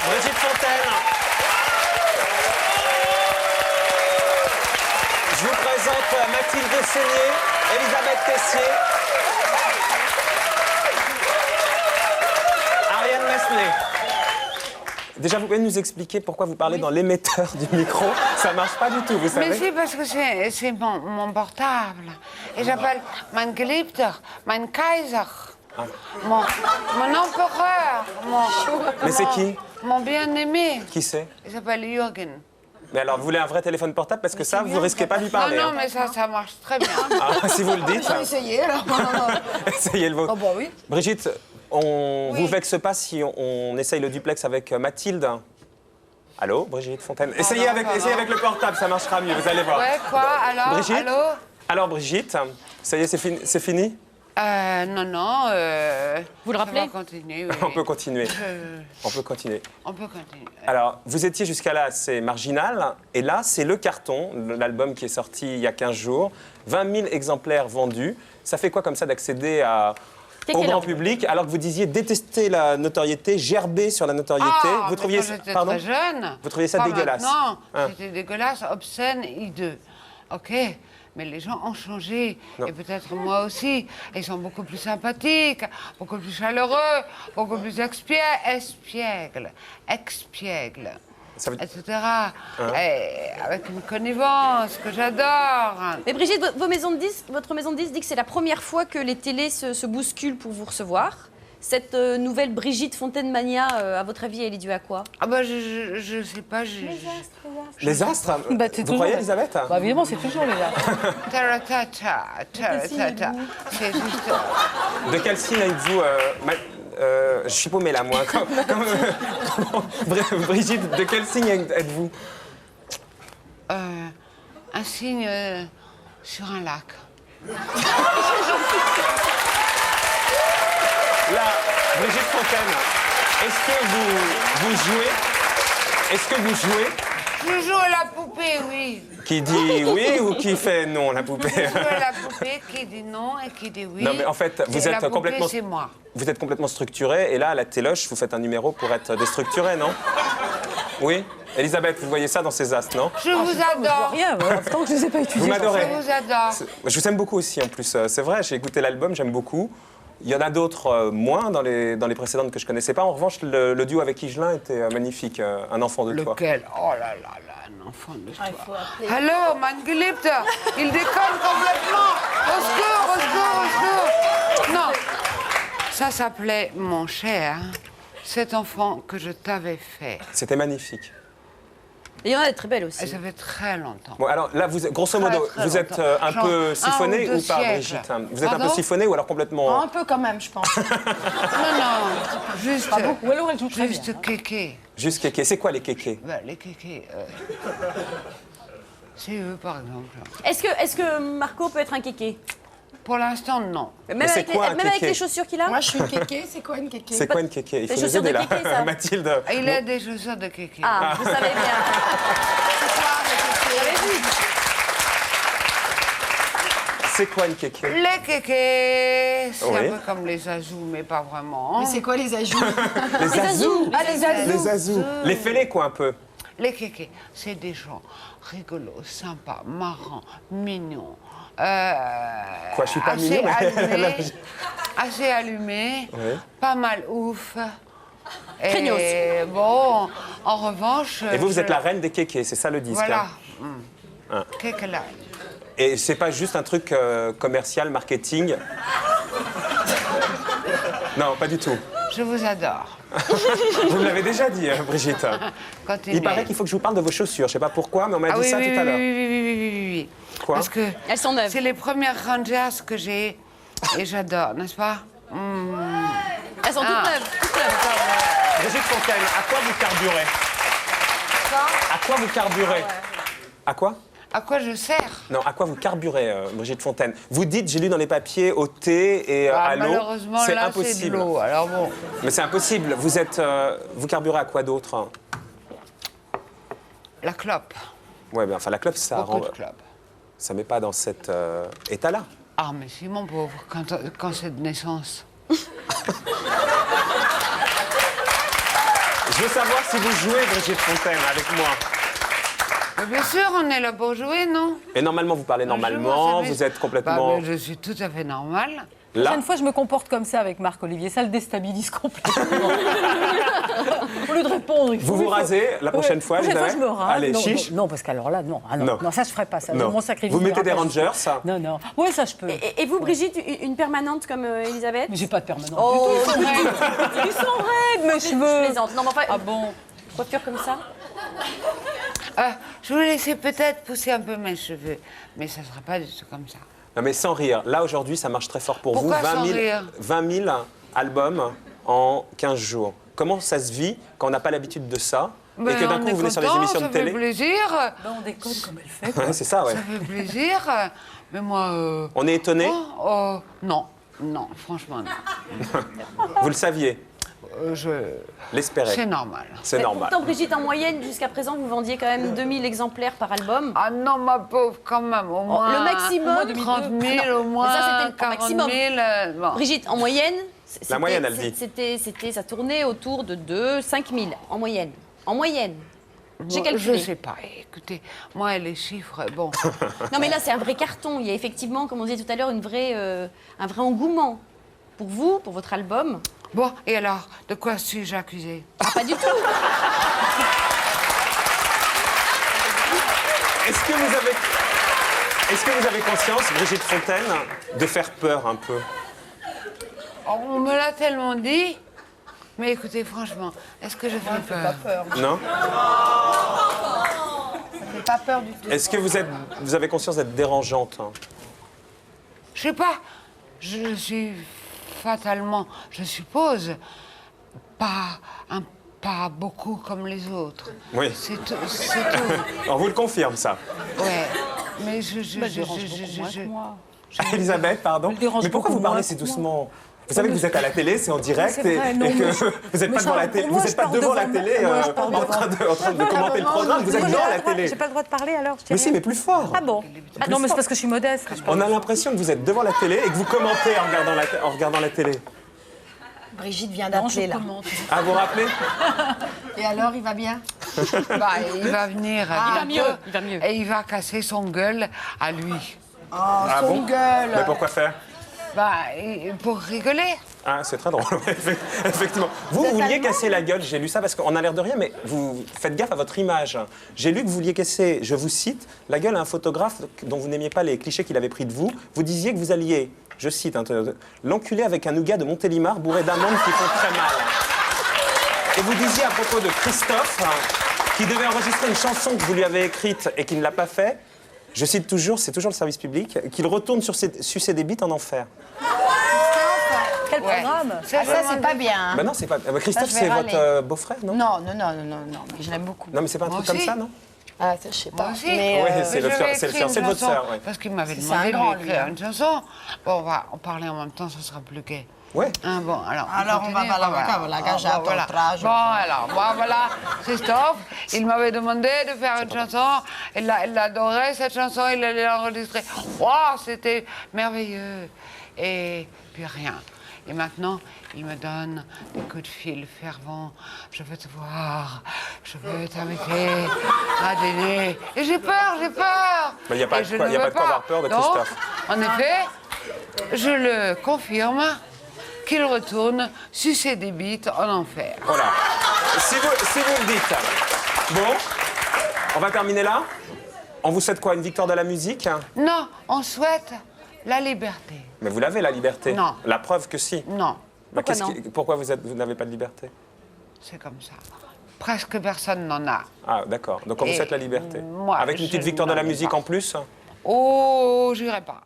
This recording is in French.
Brigitte Fontaine. Je vous présente Mathilde Seigné, Elisabeth Tessier, Ariane Massenet. Déjà, vous pouvez nous expliquer pourquoi vous parlez dans l'émetteur du micro? Ça marche pas du tout, vous savez. Mais c'est parce que c'est mon portable. Et j'appelle mein Geliebter, mein Kaiser, mon empereur, Mais c'est qui? Mon bien-aimé. Qui c'est? Il s'appelle Jürgen. Mais alors, vous voulez un vrai téléphone portable? Parce que ça, vous risquez pas d'y parler. Non, hein. mais ça marche très bien. Ah, si vous le dites. J'ai essayé, alors. Essayez le vôtre. Oh, bah oui. Brigitte, on vous vexe pas si on essaye le duplex avec Mathilde? Allô, Brigitte Fontaine? Essayez avec le portable, ça marchera mieux, vous allez voir. Ouais, quoi? Alors? Brigitte? Allô? Alors, Brigitte, ça y est, c'est fini? Non. Vous le rappelez? On va continuer, oui. On peut continuer. On peut continuer. On peut continuer. Alors, vous étiez jusqu'à là, c'est marginal. Et là, c'est le carton, l'album qui est sorti il y a 15 jours. 20 000 exemplaires vendus. Ça fait quoi comme ça d'accéder au grand public, alors que vous disiez détester la notoriété, gerber sur la notoriété? Vous trouviez quand j'étais très jeune. Vous trouviez ça Pas dégueulasse? maintenant. Hein. C'était dégueulasse, obscène, hideux. OK. Mais les gens ont changé, Non. et peut-être moi aussi. Ils sont beaucoup plus sympathiques, beaucoup plus chaleureux, beaucoup plus expiègles, Ça veut- etc. Et avec une connivence que j'adore. Mais Brigitte, votre maison de disques dit que c'est la première fois que les télés se bousculent pour vous recevoir. Cette nouvelle Brigitte Fontaine Mania, à votre avis, elle est due à quoi? Ah bah je sais pas, Les astres? Bah, c'est vous toujours croyez, les- Elisabeth? Bah, évidemment, c'est toujours les gars. Taratata. C'est juste... De quel signe êtes-vous je suis paumé là, moi. Brigitte, de quel signe êtes-vous? un signe sur un lac. Là, Brigitte Fontaine, est-ce que vous jouez? Est-ce que vous jouez? Je joue à la poupée, oui. Qui dit oui ou qui fait non, la poupée? Je joue à la poupée qui dit non et qui dit oui. Non, mais en fait, vous Et êtes la poupée, complètement... c'est moi. Vous êtes complètement structuré, et là, à la téloche, vous faites un numéro pour être déstructuré, non? Oui? Elisabeth, vous voyez ça dans ces astres, non? Je vous adore. Rien, tant que je les ai pas utilisés. Vous m'adorez. Je vous adore. Je vous aime beaucoup aussi, en plus. C'est vrai, j'ai écouté l'album, j'aime beaucoup. Il y en a d'autres moins dans les précédentes que je connaissais pas. En revanche, le duo avec Higelin était magnifique, un enfant de toi. Lequel? Oh là là là, un enfant de toi. Il faut appeler. Allô, mein Geliebter, il déconne complètement. Au secours, au secours, au secours. Non, ça s'appelait mon cher, cet enfant que je t'avais fait. C'était magnifique. Et il y en a des très belles aussi. Et ça fait très longtemps. Bon, alors là, grosso modo, Très vous êtes longtemps. un Genre peu siphonné un ou ou deux pas, siècles. Brigitte? Vous êtes un peu Pardon siphonné ou alors complètement... Un peu quand même, je pense. Non, juste... Pas beaucoup. Ou alors elle joue très bien. Juste kéké. Juste kéké. C'est quoi les kékés? Ben, les kékés, c'est eux, par exemple. Est-ce que Marco peut être un kéké? Pour l'instant, non. Même, c'est avec, quoi un même avec kéké? les chaussures qu'il a? Moi, je suis kéké. C'est quoi une kéké? C'est quoi une kéké? Il faut Les nous chaussures aider de là. kéké, ça. Mathilde. Il a des chaussures de kéké. Ah, vous savez bien. C'est quoi une kéké? Les kékés, c'est Oui. un peu comme les azous, mais pas vraiment. Mais c'est quoi les ajouts? Les azous. Ah, les ajouts. Les azous. Les fêlés, quoi, un peu. Les kékés, c'est des gens rigolos, sympas, marrants, mignons. Quoi, je suis pas assez mignon, mais- allumés, assez allumés, Oui. pas mal ouf. Craignos. Et bon, en revanche... Et vous êtes la reine des kékés, c'est ça le disque. Voilà. Hein. Kékéla. Et c'est pas juste un truc commercial, marketing? Non, pas du tout. Je vous adore. Vous me l'avez déjà dit, Brigitte. Continuez. Il paraît qu'il faut que je vous parle de vos chaussures. Je sais pas pourquoi, mais on m'a Ah dit oui, ça oui, tout à l'heure. oui. Quoi? Parce que Elles sont neuves. c'est les premières Rangers que j'ai et j'adore, n'est-ce pas? Elles sont toutes neuves. Brigitte Fontaine, à quoi vous carburez? À quoi vous carburez? À quoi? À quoi je sers? Non, à quoi vous carburez, Brigitte Fontaine? Vous dites, j'ai lu dans les papiers, au thé et à l'eau. Malheureusement, C'est là, c'est de impossible. l'eau. Alors bon, Mais c'est impossible. Vous carburez à quoi d'autre? la clope. Ouais, ben enfin la clope, ça Beaucoup de clopes. ça met pas dans cet état-là. Ah, mais si, mon pauvre, quand c'est de naissance. Je veux savoir si vous jouez Brigitte Fontaine avec moi. Mais bien sûr, on est là pour jouer, non? Et normalement, vous parlez normalement, vous êtes complètement... Bah, mais je suis tout à fait normale. La Là, prochaine fois, je me comporte comme ça avec Marc-Olivier. Ça le déstabilise complètement. Au lieu de répondre, il faut... vous rasez la prochaine fois, La prochaine fois, je Elisabeth me rase. Allez, non, chiche. non, parce qu'alors là, non. Ah, non. Non. Non, ça, je ferai pas ça. Non. Mon sacrifice Vous mettez de des rappel. rangers, ça? Non, non. Oui, ça, je peux. Et vous, Brigitte, une permanente comme Elisabeth? Mais j'ai pas de permanent Oh, du tout. Ils sont raides, mes je cheveux. plaisante. Non, mais enfin, Ah bon? coiffure comme ça? Je vais laisser peut-être pousser un peu mes cheveux, mais ça ne sera pas du tout comme ça. Non, mais sans rire. Là, aujourd'hui, ça marche très fort pour Pourquoi vous. sans rire 20 000 albums en 15 jours. Comment ça se vit quand on n'a pas l'habitude de ça et que d'un coup, vous venez sur les émissions de télé? Ça fait plaisir. Ben, on déconne comme elle fait. Ouais, c'est ça, ouais. Ça fait plaisir. Mais moi... On est étonné. non. Non, franchement, non. Vous le saviez, C'est l'espérais. normal. C'est normal. Pourtant, Brigitte, en moyenne, jusqu'à présent, vous vendiez quand même 2000 exemplaires par album. Ah non, ma pauvre, quand même, au moins... le maximum, 30 000, Non, au moins mais ça, c'était le 40 maximum. 000. Bon. Brigitte, en moyenne, La moyenne, elle vit. ça tournait autour de 5 000 en moyenne. En moyenne. J'ai Bon, calculé. je sais pas, écoutez, moi, les chiffres, bon... Non, mais là, c'est un vrai carton. Il y a effectivement, comme on disait tout à l'heure, un vrai engouement. Pour vous, pour votre album. Bon, et alors, de quoi suis-je accusée? Ah, pas du tout. Est-ce que vous avez conscience, Brigitte Fontaine, de faire peur un peu? On me l'a tellement dit. Mais écoutez, franchement, est-ce que je fais peur? Non? Ça fait pas peur du tout. Est-ce que vous avez conscience d'être dérangeante? Je sais pas. Je suis fatalement, je suppose, pas beaucoup comme les autres. Oui. C'est tout. C'est tout. On vous le confirme, ça. Ouais. Mais Ben, je dérange beaucoup moins que moi. Elisabeth, pardon. me dérange Mais pourquoi beaucoup vous parlez moins si que moi. doucement? Vous savez que vous êtes à la télé, c'est en direct, C'est vrai, non, et que mais- vous n'êtes mais pas devant ça, la télé, pour moi, vous n'êtes je pas parle devant la devant- télé moi, je parle en train de commenter le programme, vous êtes Moi, j'ai dans pas la le droit- télé. J'ai pas le droit de parler alors je Mais si, mais plus fort. Ah bon? Ah non, mais c'est parce que je suis modeste que je parle. On a l'impression que vous êtes devant la télé et que vous commentez en regardant la télé. Brigitte vient Non, je d'appeler là. commente. Ah, vous vous rappelez? Et alors, il va bien? Bah, il va venir. bientôt, il va mieux. Et il va casser son gueule à lui. Oh, Ah son bon? gueule. Mais pourquoi faire? Bah, pour rigoler. Ah, c'est très drôle, effectivement. Vous vouliez casser la gueule, j'ai lu ça parce qu'on a l'air de rien, mais vous faites gaffe à votre image. J'ai lu que vous vouliez casser, je vous cite, la gueule à un photographe dont vous n'aimiez pas les clichés qu'il avait pris de vous. Vous disiez que vous alliez, je cite, l'enculer avec un nougat de Montélimar bourré d'amandes qui font très mal. Et vous disiez à propos de Christophe, qui devait enregistrer une chanson que vous lui avez écrite et qui ne l'a pas fait, je cite toujours, c'est toujours le service public, qu'il retourne sucer des bites en enfer. Quel Ouais. programme? Ah, ça, c'est pas bien. Hein. Bah non, c'est pas. Christophe, je vais c'est râler. votre beau-frère, non? Non, mais je l'aime beaucoup. Non, mais c'est pas un Moi truc comme aussi. ça, non? Ah, ça, je sais pas. Moi aussi. Mais, Ouais, euh, c'est le Je vais fiancé écrire de une votre chanson, sœur, ouais. Parce qu'il m'avait C'est demandé un grand, de lui écrire lui, une chanson. Bon, on va en parler en même temps, ça sera plus gai. Ouais. Hein, bon, alors on va pas la gager à ton voilà. outrage. Bon, alors, voilà, Christophe, il m'avait demandé de faire une chanson. Il adorait cette chanson, il allait l'enregistrer. Wow, c'était merveilleux. Et puis rien. Et maintenant, il me donne des coups de fil fervents. Je veux te voir, je veux t'inviter à dîner. Et j'ai peur. Mais il n'y a pas Et de je quoi ne veux avoir peur de Donc, Christophe. en effet, je le confirme qu'il retourne sucer des bites en enfer. Voilà. Si vous le dites. Bon, on va terminer là. On vous souhaite quoi? Une victoire de la musique? Non, on souhaite la liberté. Mais vous l'avez, la liberté. Non. La preuve que si. Non, Bah, Pourquoi pourquoi vous n'avez pas de liberté? c'est comme ça. Presque personne n'en a. Ah, d'accord. Donc on vous Et souhaite la liberté. moi, Avec une petite je victoire de la n'en ai musique pas. en plus? Oh, j'irai pas.